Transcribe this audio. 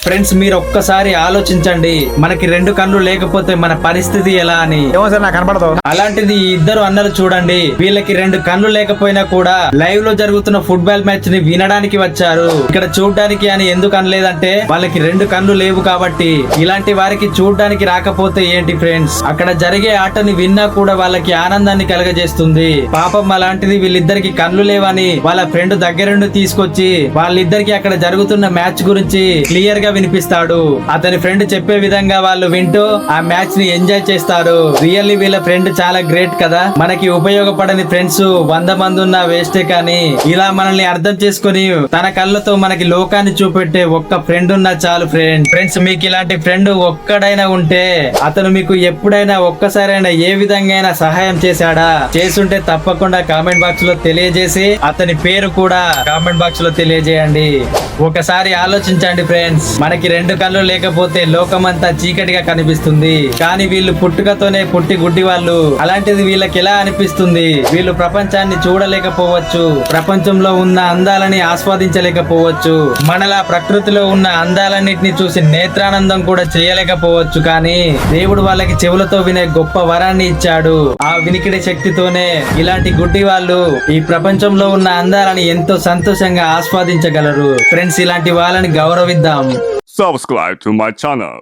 Friends మీరు ఒక్కసారి ఆలోచించండి, మనకి రెండు కళ్ళు లేకపోతే మన పరిస్థితి ఎలా అని. అలాంటిది ఈ ఇద్దరు అన్నలు చూడండి, వీళ్ళకి రెండు కళ్ళు లేకపోయినా కూడా లైవ్ లో జరుగుతున్న ఫుట్బాల్ మ్యాచ్ ని వినడానికి వచ్చారు. ఇక్కడ చూడడానికి అని ఎందుకు అనలేదంటే వాళ్ళకి రెండు కళ్ళు లేవు కాబట్టి. ఇలాంటి వారికి చూడడానికి రాకపోతే ఏంటి ఫ్రెండ్స్, అక్కడ జరిగే ఆటని విన్నా కూడా వాళ్ళకి ఆనందాన్ని కలగజేస్తుంది. పాపం అలాంటిది వీళ్ళిద్దరికి కళ్ళు లేవని వాళ్ళ ఫ్రెండ్ దగ్గరుండి తీసుకొచ్చి వాళ్ళిద్దరికి అక్కడ జరుగుతున్న మ్యాచ్ గురించి క్లియర్ గా వినిపిస్తాడు. అతని ఫ్రెండ్ చెప్పే విధంగా వాళ్ళు వింటూ ఆ మ్యాచ్ ని ఎంజాయ్ చేస్తారు. రియల్లీ వీళ్ళ ఫ్రెండ్ చాలా గ్రేట్ కదా. మనకి ఉపయోగపడని ఫ్రెండ్స్ 100 మంది ఉన్నా వేస్టే, కానీ ఇలా మనల్ని అర్థం చేసుకుని తన కళ్ళతో మనకి లోకాన్ని చూపెట్టే ఒక్క ఫ్రెండ్ ఉన్నా చాలు ఫ్రెండ్స్. మీకు ఇలాంటి ఫ్రెండ్ ఒక్కడైనా ఉంటే అతను మీకు ఎప్పుడైనా ఒక్కసారైనా ఏ విధంగా సహాయం చేశాడా? చేసుంటే తప్పకుండా కామెంట్ బాక్స్ లో తెలియజేసి అతని పేరు కూడా కామెంట్ బాక్స్ లో తెలియజేయండి. ఒకసారి ఆలోచించండి ఫ్రెండ్స్, మనకి రెండు కళ్ళు లేకపోతే లోకమంతా చీకటిగా కనిపిస్తుంది, కానీ వీళ్ళు పుట్టుకతోనే పుట్టి గుడ్డి వాళ్ళు. అలాంటిది వీళ్ళకి ఎలా అనిపిస్తుంది? వీళ్ళు ప్రపంచాన్ని చూడలేకపోవచ్చు, ప్రపంచంలో ఉన్న అందాలని ఆస్వాదించలేకపోవచ్చు, మనలా ప్రకృతిలో ఉన్న అందాలన్నిటిని చూసి నేత్రానందం కూడా చేయలేకపోవచ్చు. కానీ దేవుడు వాళ్ళకి చెవులతో వినే గొప్ప వరాన్ని ఇచ్చాడు. ఆ వినికిడి శక్తితోనే ఇలాంటి గుడ్డి వాళ్ళు ఈ ప్రపంచంలో ఉన్న అందాలని ఎంతో సంతోషంగా ఆస్వాదించగలరు. ఫ్రెండ్స్, ఇలాంటి వాళ్ళని గౌరవిద్దాం. Subscribe to my channel.